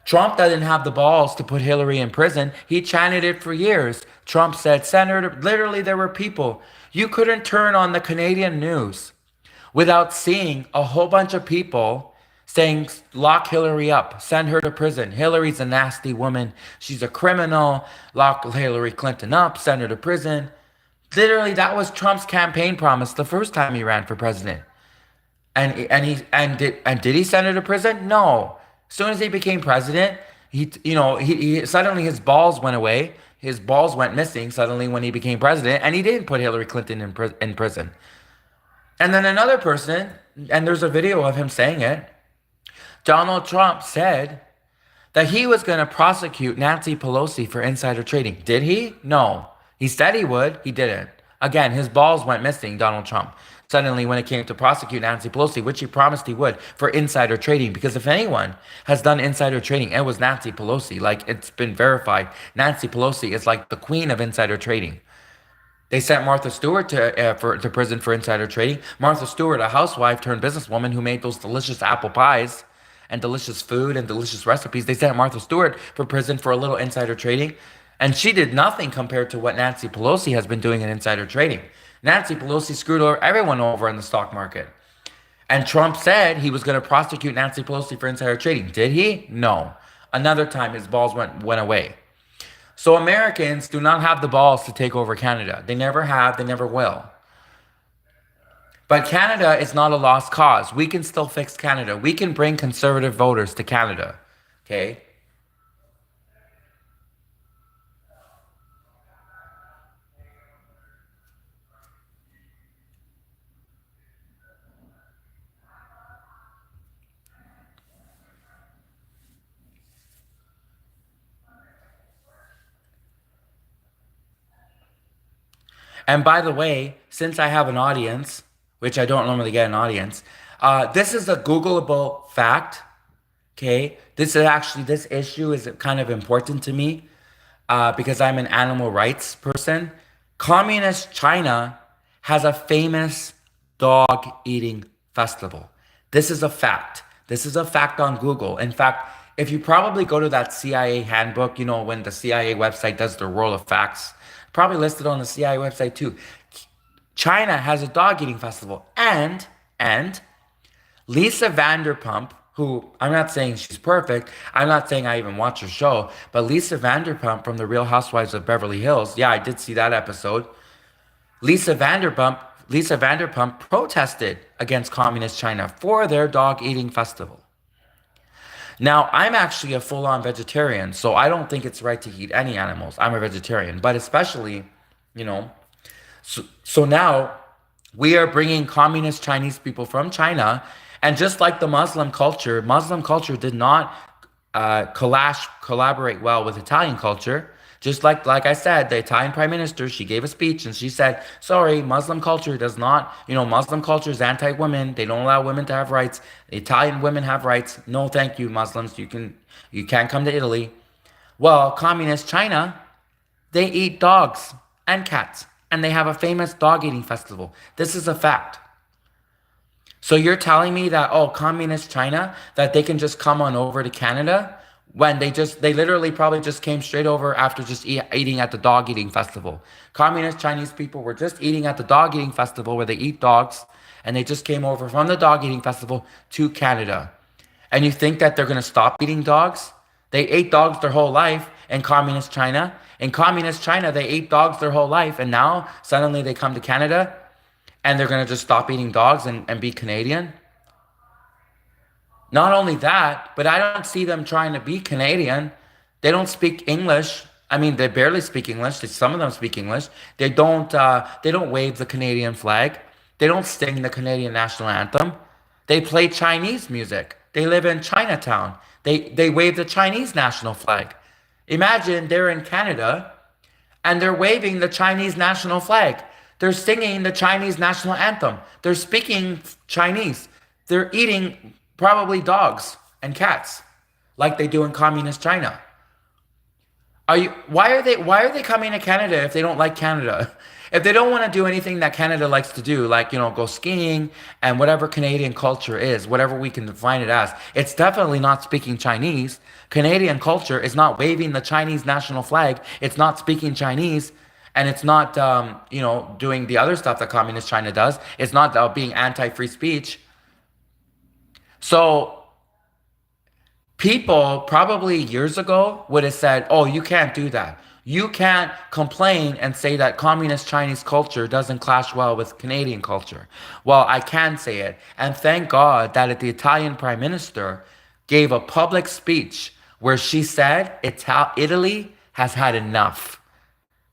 Trump doesn't have the balls to put Hillary in prison. He chanted it for years. Trump said, Senator, literally there were people. You couldn't turn on the Canadian news without seeing a whole bunch of people saying, lock Hillary up, send her to prison. Hillary's a nasty woman. She's a criminal. Lock Hillary Clinton up, send her to prison. Literally, that was Trump's campaign promise the first time he ran for president. Did he send her to prison? No. As soon as he became president, he suddenly his balls went away. His balls went missing suddenly when he became president, and he didn't put Hillary Clinton in prison. And then another person, and there's a video of him saying it, Donald Trump said that he was going to prosecute Nancy Pelosi for insider trading. Did he? No. He said he would. He didn't. Again, his balls went missing, Donald Trump. Suddenly when it came to prosecute Nancy Pelosi, which he promised he would, for insider trading. Because if anyone has done insider trading, it was Nancy Pelosi. Like, it's been verified. Nancy Pelosi is like the queen of insider trading. They sent Martha Stewart to prison for insider trading. Martha Stewart, a housewife turned businesswoman who made those delicious apple pies and delicious food and delicious recipes. They sent Martha Stewart for prison for a little insider trading, and she did nothing compared to what Nancy Pelosi has been doing in insider trading. Nancy Pelosi screwed everyone over in the stock market. And Trump said he was going to prosecute Nancy Pelosi for insider trading. Did he? No. Another time his balls went away. So Americans do not have the balls to take over Canada. They never have, they never will. But Canada is not a lost cause. We can still fix Canada. We can bring conservative voters to Canada. Okay? And by the way, since I have an audience, which I don't normally get an audience, this is a Googleable fact. Okay? This issue is kind of important to me because I'm an animal rights person. Communist China has a famous dog eating festival. This is a fact. This is a fact on Google. In fact, if you probably go to that CIA handbook, when the CIA website does their roll of facts, probably listed on the CIA website too. China has a dog eating festival. And Lisa Vanderpump, who I'm not saying she's perfect, I'm not saying I even watch her show, but Lisa Vanderpump from The Real Housewives of Beverly Hills, yeah, I did see that episode. Lisa Vanderpump protested against communist China for their dog eating festival. Now, I'm actually a full-on vegetarian, so I don't think it's right to eat any animals. I'm a vegetarian, but especially, you know, so now we are bringing communist Chinese people from China, and just like the Muslim culture did not collaborate well with Italian culture. Just like I said, the Italian prime minister, she gave a speech and she said, sorry, Muslim culture does not, Muslim culture is anti-women. They don't allow women to have rights. Italian women have rights. No, thank you, Muslims. You can't come to Italy. Well, communist China, they eat dogs and cats, and they have a famous dog eating festival. This is a fact. So you're telling me that, oh, communist China, that they can just come on over to Canada when they literally probably just came straight over after just eating at the dog eating festival. Communist Chinese people were just eating at the dog eating festival where they eat dogs, and they just came over from the dog eating festival to Canada. And you think that they're going to stop eating dogs? They ate dogs their whole life in communist China. In communist China, they ate dogs their whole life, and now suddenly they come to Canada and they're going to just stop eating dogs and be Canadian? Not only that, but I don't see them trying to be Canadian. They don't speak English. I mean, they barely speak English. Some of them speak English. They don't wave the Canadian flag. They don't sing the Canadian national anthem. They play Chinese music. They live in Chinatown. They wave the Chinese national flag. Imagine they're in Canada and they're waving the Chinese national flag. They're singing the Chinese national anthem. They're speaking Chinese. They're eating probably dogs and cats like they do in communist China. Why are they coming to Canada if they don't like Canada? If they don't want to do anything that Canada likes to do, like, go skiing and whatever Canadian culture is, whatever we can define it as, it's definitely not speaking Chinese. Canadian culture is not waving the Chinese national flag. It's not speaking Chinese. And it's not, doing the other stuff that communist China does. It's not being anti-free speech. So people probably years ago would have said, oh, you can't do that. You can't complain and say that communist Chinese culture doesn't clash well with Canadian culture. Well, I can say it. And thank God that the Italian prime minister gave a public speech where she said Italy has had enough.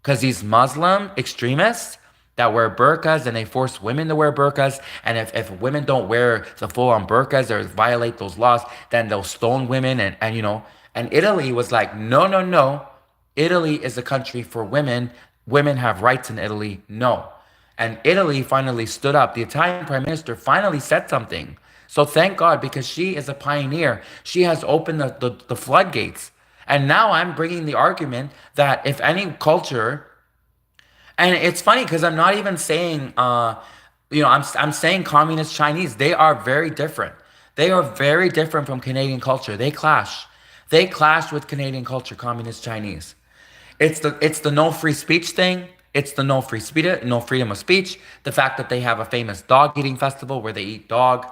Because these Muslim extremists that wear burqas and they force women to wear burqas, and if women don't wear the full-on burqas or violate those laws, then they'll stone women, and Italy was like, no, no, no. Italy is a country for women. Women have rights in Italy. No. And Italy finally stood up. The Italian prime minister finally said something. So thank God, because she is a pioneer. She has opened the floodgates. And now I'm bringing the argument that if any culture And it's funny because I'm not even saying, I'm saying communist Chinese. They are very different. They are very different from Canadian culture. They clash. They clash with Canadian culture, communist Chinese. It's the no free speech thing. It's the no free speech, no freedom of speech. The fact that they have a famous dog eating festival where they eat dog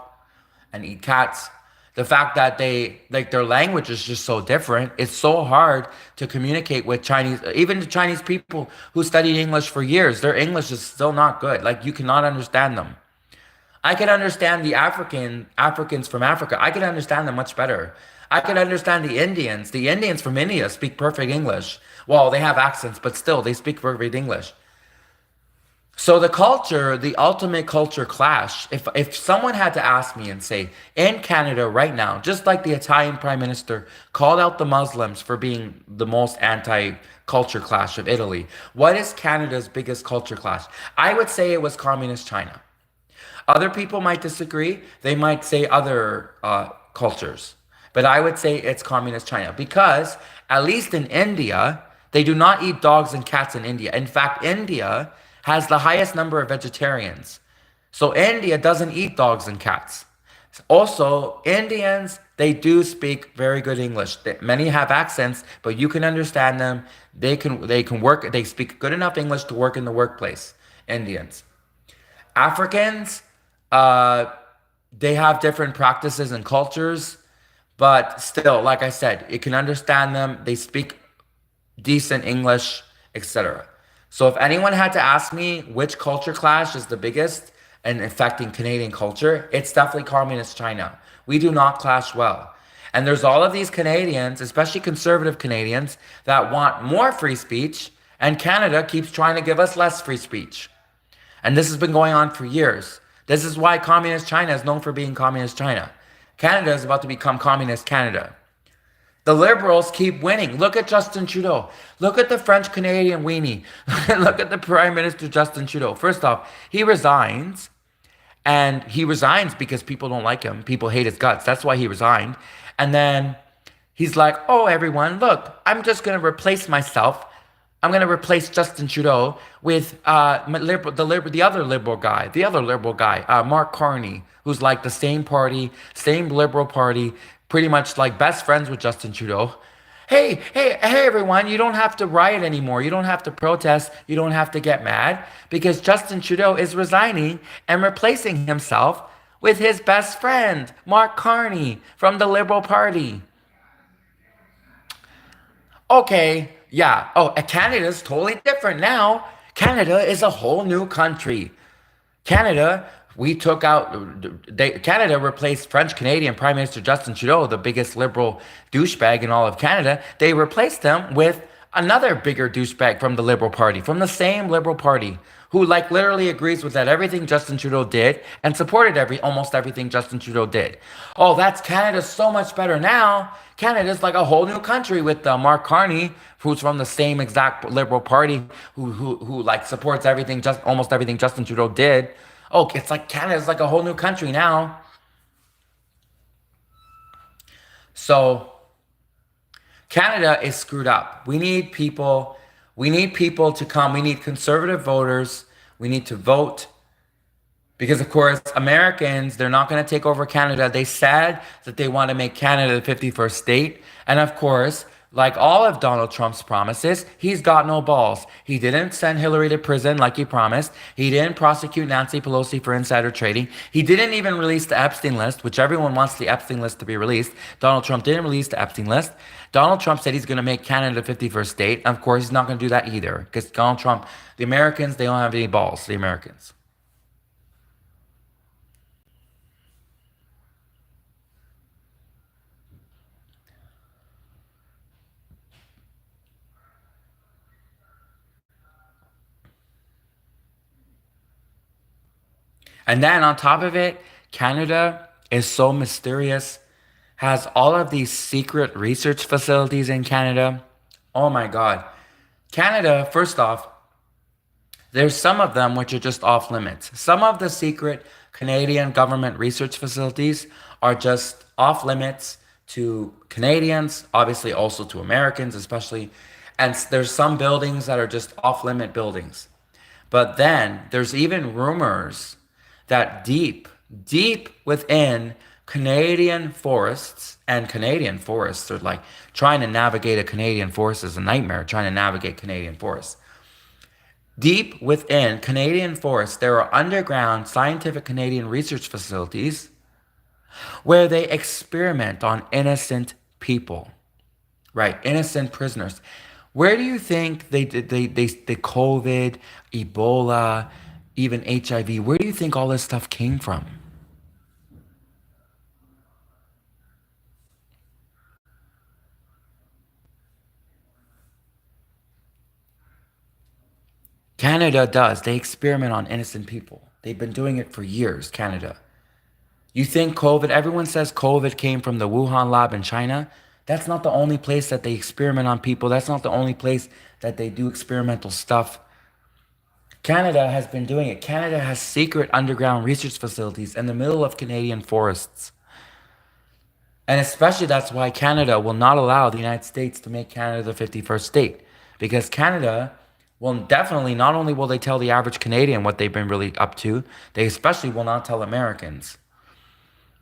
and eat cats. The fact that they like their language is just so different. It's so hard to communicate with Chinese, even the Chinese people who studied English for years. Their English is still not good. Like you cannot understand them. I can understand the Africans from Africa. I can understand them much better. I can understand the Indians. The Indians from India speak perfect English. Well, they have accents, but still they speak perfect English. So the culture, the ultimate culture clash, if someone had to ask me and say, in Canada right now, just like the Italian Prime Minister called out the Muslims for being the most anti-culture clash of Italy, what is Canada's biggest culture clash? I would say it was communist China. Other people might disagree. They might say other cultures. But I would say it's communist China because, at least in India, they do not eat dogs and cats in India. In fact, India has the highest number of vegetarians. So India doesn't eat dogs and cats. Also, Indians, they do speak very good English. Many have accents, but you can understand them. They can work, they speak good enough English to work in the workplace. Indians. Africans, uh, they have different practices and cultures, but still, like I said, you can understand them. They speak decent English, etc. So if anyone had to ask me which culture clash is the biggest and affecting Canadian culture, it's definitely communist China. We do not clash well. And there's all of these Canadians, especially conservative Canadians, that want more free speech, and Canada keeps trying to give us less free speech. And this has been going on for years. This is why communist China is known for being communist China. Canada is about to become communist Canada. The liberals keep winning. Look at Justin Trudeau. Look at the French Canadian weenie. Look at the Prime Minister Justin Trudeau. First off, he resigns, and he resigns because people don't like him. People hate his guts. That's why he resigned. And then he's like, oh, everyone, look, I'm just going to replace myself. I'm going to replace Justin Trudeau with the other liberal guy, Mark Carney, who's like the same party, same liberal party, pretty much like best friends with Justin Trudeau. Hey, everyone, you don't have to riot anymore. You don't have to protest. You don't have to get mad because Justin Trudeau is resigning and replacing himself with his best friend, Mark Carney from the Liberal Party. Okay, yeah. Oh, Canada's totally different now. Canada is a whole new country. Canada, we took out, Canada replaced French Canadian Prime Minister Justin Trudeau, the biggest liberal douchebag in all of Canada. They replaced him with another bigger douchebag from the Liberal Party, from the same Liberal Party, who like literally agrees with that everything Justin Trudeau did and supported almost everything Justin Trudeau did. Oh, that's Canada so much better now. Canada's like a whole new country with Mark Carney, who's from the same exact Liberal Party, who like supports everything, just almost everything Justin Trudeau did. Oh, it's like Canada's like a whole new country now. So Canada is screwed up. We need people to come. We need conservative voters. We need to vote. Because, of course, Americans, they're not going to take over Canada. They said that they want to make Canada the 51st state. And, of course, like all of Donald Trump's promises, he's got no balls. He didn't send Hillary to prison like he promised. He didn't prosecute Nancy Pelosi for insider trading. He didn't even release the Epstein list, which everyone wants the Epstein list to be released. Donald Trump didn't release the Epstein list. Donald Trump said he's going to make Canada the 51st state. And of course, he's not going to do that either. Because Donald Trump, the Americans, they don't have any balls, the Americans. And then on top of it, Canada is so mysterious, has all of these secret research facilities in Canada. Oh my God. Canada, first off, there's some of them which are just off limits. Some of the secret Canadian government research facilities are just off limits to Canadians, obviously also to Americans, especially. And there's some buildings that are just off limit buildings. But then there's even rumors that deep within Canadian forests, and Canadian forests are like trying to navigate a Canadian forest is a nightmare, trying to navigate Canadian forests. Deep within Canadian forests, there are underground scientific Canadian research facilities where they experiment on innocent people, right? Innocent prisoners. Where do you think the COVID, Ebola, even HIV, where do you think all this stuff came from? Canada does. They experiment on innocent people. They've been doing it for years, Canada. You think COVID, everyone says COVID came from the Wuhan lab in China. That's not the only place that they experiment on people. That's not the only place that they do experimental stuff. Canada has been doing it. Canada has secret underground research facilities in the middle of Canadian forests. And especially that's why Canada will not allow the United States to make Canada the 51st state. Because Canada will definitely, not only will they tell the average Canadian what they've been really up to, they especially will not tell Americans.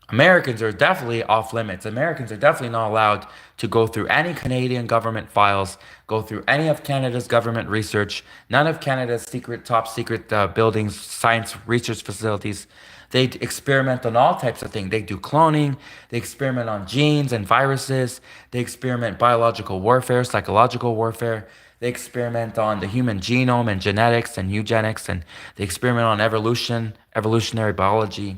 Americans are definitely off limits. Americans are definitely not allowed to go through any Canadian government files, go through any of Canada's government research, none of Canada's secret, top secret buildings, science research facilities. They experiment on all types of things. They do cloning, they experiment on genes and viruses, they experiment biological warfare, psychological warfare. They experiment on the human genome and genetics and eugenics, and they experiment on evolution, evolutionary biology.